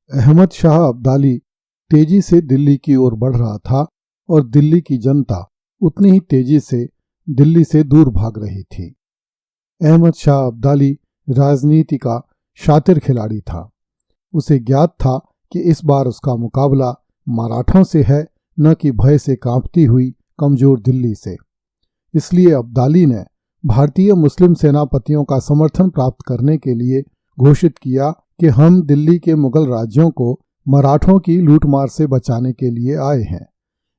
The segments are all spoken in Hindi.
अहमद शाह अब्दाली तेजी से दिल्ली की ओर बढ़ रहा था और दिल्ली की जनता उतनी ही तेजी से दिल्ली से दूर भाग रही थी। अहमद शाह अब्दाली राजनीति का शातिर खिलाड़ी था। उसे ज्ञात था कि इस बार उसका मुकाबला मराठों से है, न कि भय से कांपती हुई कमजोर दिल्ली से। इसलिए अब्दाली ने भारतीय मुस्लिम सेनापतियों का समर्थन प्राप्त करने के लिए घोषित किया कि हम दिल्ली के मुगल राज्यों को मराठों की लूटमार से बचाने के लिए आए हैं।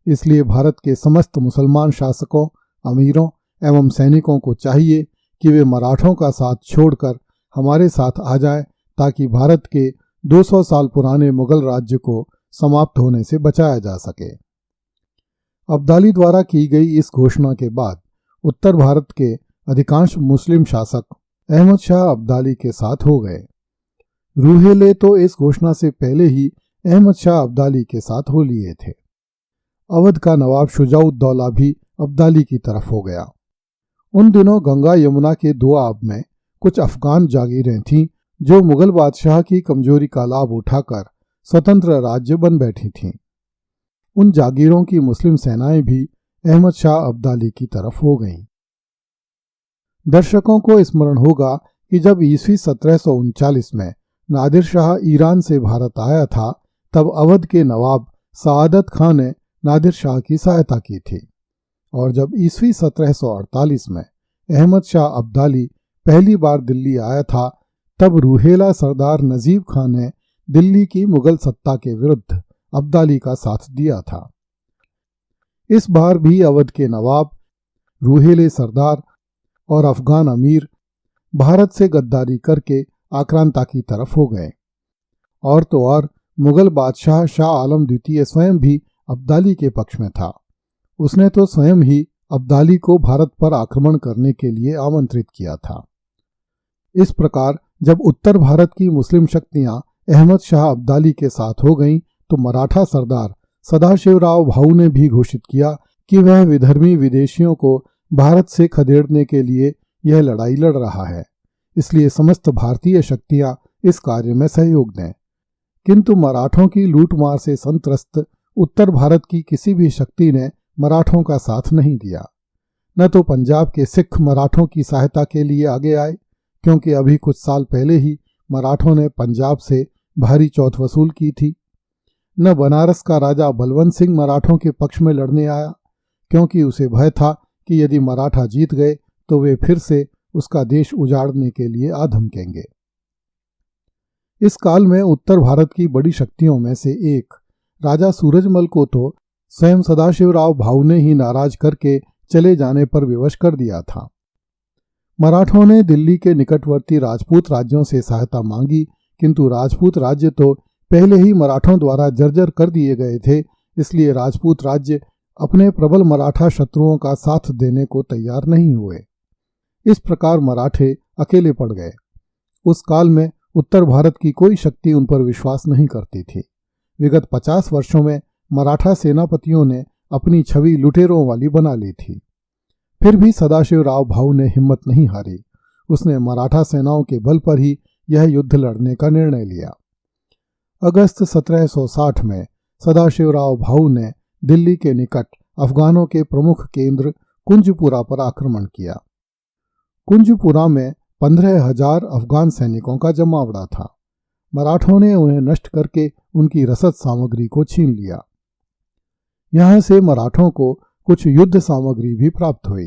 इसलिए भारत के समस्त मुसलमान शासकों, अमीरों एवं सैनिकों को चाहिए कि वे मराठों का साथ छोड़कर हमारे साथ आ जाएं, ताकि भारत के 200 साल पुराने मुगल राज्य को समाप्त होने से बचाया जा सके। अब्दाली द्वारा की गई इस घोषणा के बाद उत्तर भारत के अधिकांश मुस्लिम शासक अहमद शाह अब्दाली के साथ हो गए। रूहेले तो इस घोषणा से पहले ही अहमद शाह अब्दाली के साथ हो लिए थे। अवध का नवाब शुजाउद्दौला भी अब्दाली की तरफ हो गया। उन दिनों गंगा यमुना के दोआब में कुछ अफगान जागीरें थीं जो मुगल बादशाह की कमजोरी का लाभ उठाकर स्वतंत्र राज्य बन बैठी थीं। उन जागीरों की मुस्लिम सेनाएं भी अहमद शाह अब्दाली की तरफ हो गईं। दर्शकों को स्मरण होगा कि जब ईस्वी 1739 में नादिर शाह ईरान से भारत आया था, तब अवध के नवाब सआदत खां ने नादिर शाह की सहायता की थी। और जब ईस्वी 1748 में अहमद शाह अब्दाली पहली बार दिल्ली आया था, तब रूहेला सरदार नजीब खां ने दिल्ली की मुगल सत्ता के विरुद्ध अब्दाली का साथ दिया था। इस बार भी अवध के नवाब, रूहेले सरदार और अफगान अमीर भारत से गद्दारी करके आक्रांता की तरफ हो गए। और तो और मुगल बादशाह शाह आलम द्वितीय स्वयं भी अब्दाली के पक्ष में था। उसने तो स्वयं ही अब्दाली को भारत पर आक्रमण करने के लिए आमंत्रित किया था। इस प्रकार जब उत्तर भारत की मुस्लिम शक्तियां अहमद शाह अब्दाली के साथ हो गईं, तो मराठा सरदार सदाशिवराव भाऊ ने भी घोषित किया कि वह विधर्मी विदेशियों को भारत से खदेड़ने के लिए यह लड़ाई लड़ रहा है, इसलिए समस्त भारतीय शक्तियां इस कार्य में सहयोग दें। किंतु मराठों की लूटमार से संत्रस्त उत्तर भारत की किसी भी शक्ति ने मराठों का साथ नहीं दिया। न तो पंजाब के सिख मराठों की सहायता के लिए आगे आए, क्योंकि अभी कुछ साल पहले ही मराठों ने पंजाब से भारी चौथ वसूल की थी। न बनारस का राजा बलवंत सिंह मराठों के पक्ष में लड़ने आया, क्योंकि उसे भय था कि यदि मराठा जीत गए तो वे फिर से उसका देश उजाड़ने के लिए आ धमकेंगे। इस काल में उत्तर भारत की बड़ी शक्तियों में से एक राजा सूरजमल को तो स्वयं सदाशिवराव भाऊ ने ही नाराज करके चले जाने पर विवश कर दिया था। मराठों ने दिल्ली के निकटवर्ती राजपूत राज्यों से सहायता मांगी, किंतु राजपूत राज्य तो पहले ही मराठों द्वारा जर्जर कर दिए गए थे, इसलिए राजपूत राज्य अपने प्रबल मराठा शत्रुओं का साथ देने को तैयार नहीं हुए। इस प्रकार मराठे अकेले पड़ गए। उस काल में उत्तर भारत की कोई शक्ति उन पर विश्वास नहीं करती थी। विगत 50 वर्षों में मराठा सेनापतियों ने अपनी छवि लुटेरों वाली बना ली थी। फिर भी सदाशिवराव भाऊ ने हिम्मत नहीं हारी। उसने मराठा सेनाओं के बल पर ही यह युद्ध लड़ने का निर्णय लिया। अगस्त 1760 में सदाशिवराव भाऊ ने दिल्ली के निकट अफगानों के प्रमुख केंद्र कुंजपुरा पर आक्रमण किया। कुंजपुरा में 15,000 अफगान सैनिकों का जमावड़ा था। मराठों ने उन्हें नष्ट करके उनकी रसद सामग्री को छीन लिया। यहां से मराठों को कुछ युद्ध सामग्री भी प्राप्त हुई।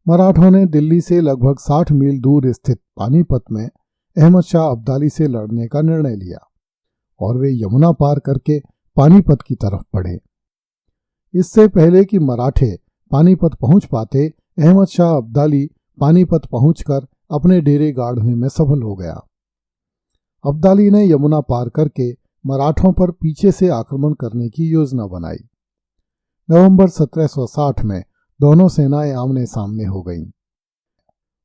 मराठों ने दिल्ली से लगभग 60 मील दूर स्थित पानीपत में अहमद शाह अब्दाली से लड़ने का निर्णय लिया और वे यमुना पार करके पानीपत की तरफ बढ़े। इससे पहले कि मराठे पानीपत पहुंच पाते, अहमद शाह अब्दाली पानीपत पहुंचकर अपने डेरे गाड़ने में सफल हो गया। अब्दाली ने यमुना पार करके मराठों पर पीछे से आक्रमण करने की योजना बनाई। नवंबर 1760 में दोनों सेनाएं आमने सामने हो गईं।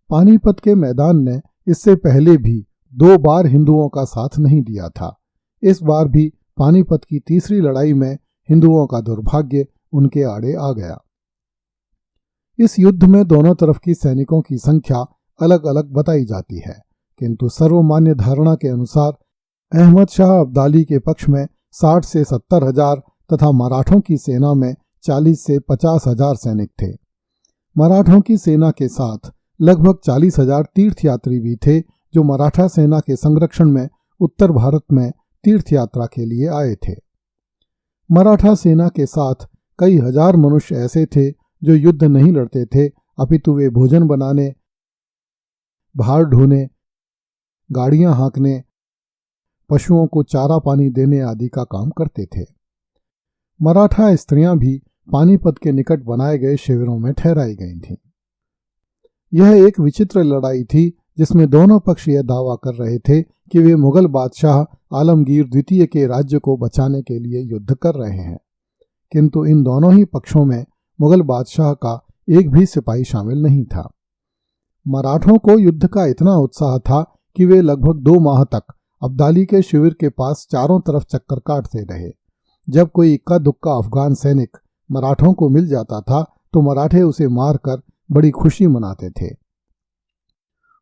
पानीपत के मैदान ने इससे पहले भी 2 बार हिंदुओं का साथ नहीं दिया था। इस बार भी पानीपत की तीसरी लड़ाई में हिंदुओं का दुर्भाग्य उनके आड़े आ गया। इस युद्ध में दोनों तरफ की सैनिकों की संख्या अलग अलग बताई जाती है, किंतु सर्वमान्य धारणा के अनुसार अहमद शाह अब्दाली के पक्ष में 60 से 70 हजार तथा मराठों की सेना में 40 से 50 हजार सैनिक थे। मराठों की सेना के साथ लगभग 40 हजार तीर्थयात्री भी थे, जो मराठा सेना के संरक्षण में उत्तर भारत में तीर्थ यात्रा के लिए आए थे। मराठा सेना के साथ कई हजार मनुष्य ऐसे थे जो युद्ध नहीं लड़ते थे, अपितु वे भोजन बनाने, भार ढोने, गाड़ियां हाँकने, पशुओं को चारा पानी देने आदि का काम करते थे। मराठा स्त्रियां भी पानीपत के निकट बनाए गए शिविरों में ठहराई गई थीं। यह एक विचित्र लड़ाई थी जिसमें दोनों पक्ष यह दावा कर रहे थे कि वे मुगल बादशाह आलमगीर द्वितीय के राज्य को बचाने के लिए युद्ध कर रहे हैं, किंतु इन दोनों ही पक्षों में मुगल बादशाह का एक भी सिपाही शामिल नहीं था। मराठों को युद्ध का इतना उत्साह था कि वे लगभग 2 माह तक अब्दाली के शिविर के पास चारों तरफ चक्कर काटते रहे। जब कोई इक्का दुक्का अफगान सैनिक मराठों को मिल जाता था तो मराठे उसे मारकर बड़ी खुशी मनाते थे।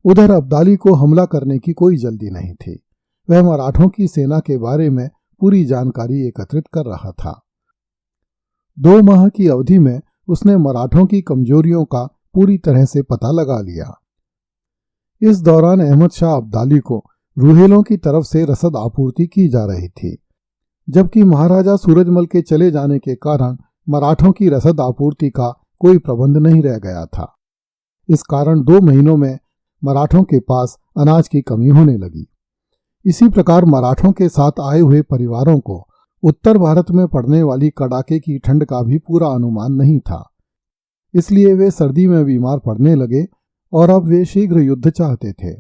उधर अब्दाली को हमला करने की कोई जल्दी नहीं थी। वह मराठों की सेना के बारे में पूरी जानकारी एकत्रित कर रहा था। 2 माह की अवधि में उसने मराठों की कमजोरियों का पूरी तरह से पता लगा लिया। इस दौरान अहमद शाह अब्दाली को रूहेलों की तरफ से रसद आपूर्ति की जा रही थी, जबकि महाराजा सूरजमल के चले जाने के कारण मराठों की रसद आपूर्ति का कोई प्रबंध नहीं रह गया था। इस कारण 2 महीनों में मराठों के पास अनाज की कमी होने लगी। इसी प्रकार मराठों के साथ आए हुए परिवारों को उत्तर भारत में पड़ने वाली कड़ाके की ठंड का भी पूरा अनुमान नहीं था, इसलिए वे सर्दी में बीमार पड़ने लगे और अब वे शीघ्र युद्ध चाहते थे।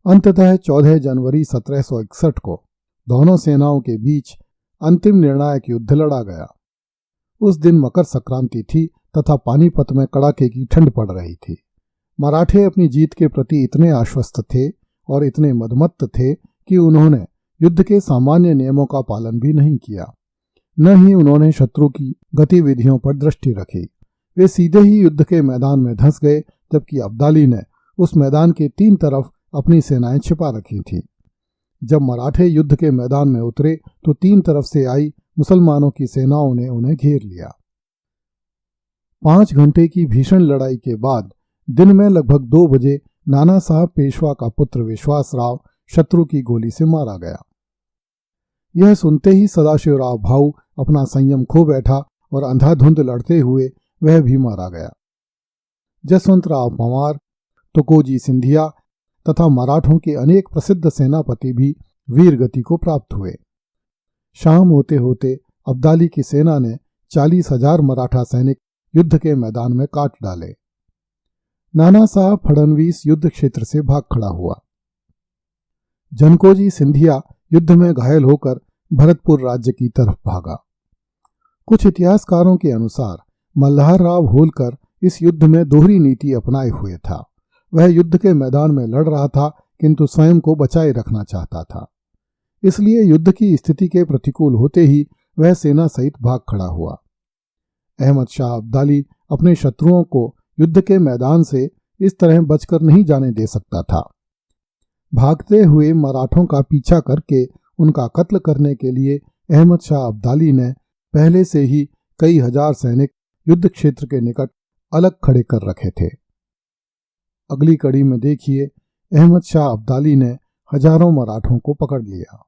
अंततः 14 जनवरी 1761 को दोनों सेनाओं के बीच अंतिम निर्णायक युद्ध लड़ा गया। उस दिन मकर संक्रांति थी तथा पानीपत में कड़ाके की ठंड पड़ रही थी। मराठे अपनी जीत के प्रति इतने आश्वस्त थे और इतने मदमत्त थे कि उन्होंने युद्ध के सामान्य नियमों का पालन भी नहीं किया, न ही उन्होंने शत्रु की गतिविधियों पर दृष्टि रखी। वे सीधे ही युद्ध के मैदान में धंस गए, जबकि अब्दाली ने उस मैदान के 3 तरफ अपनी सेनाएं छिपा रखी थीं। जब मराठे युद्ध के मैदान में उतरे तो 3 तरफ से आई मुसलमानों की सेनाओं ने उन्हें घेर लिया। 5 घंटे की भीषण लड़ाई के बाद दिन में लगभग 2 बजे नाना साहब पेशवा का पुत्र विश्वासराव शत्रु की गोली से मारा गया। यह सुनते ही सदाशिवराव भाऊ अपना संयम खो बैठा और अंधाधुंध लड़ते हुए वह भी मारा गया। जसवंतराव पंवार, तुकोजी सिंधिया तथा मराठों के अनेक प्रसिद्ध सेनापति भी वीर गति को प्राप्त हुए। शाम होते होते अब्दाली की सेना ने 40,000 मराठा सैनिक युद्ध के मैदान में काट डाले। नाना साहब फडणवीस युद्ध क्षेत्र से भाग खड़ा हुआ। जनकोजी सिंधिया युद्ध में घायल होकर भरतपुर राज्य की तरफ भागा। कुछ इतिहासकारों के अनुसार मल्हार राव होलकर इस युद्ध में दोहरी नीति अपनाए हुए था। वह युद्ध के मैदान में लड़ रहा था किंतु स्वयं को बचाए रखना चाहता था, इसलिए युद्ध की स्थिति के प्रतिकूल होते ही वह सेना सहित भाग खड़ा हुआ। अहमद शाह अब्दाली अपने शत्रुओं को युद्ध के मैदान से इस तरह बचकर नहीं जाने दे सकता था। भागते हुए मराठों का पीछा करके उनका कत्ल करने के लिए अहमद शाह अब्दाली ने पहले से ही कई हजार सैनिक युद्ध क्षेत्र के निकट अलग खड़े कर रखे थे। अगली कड़ी में देखिए, अहमद शाह अब्दाली ने हजारों मराठों को पकड़ लिया।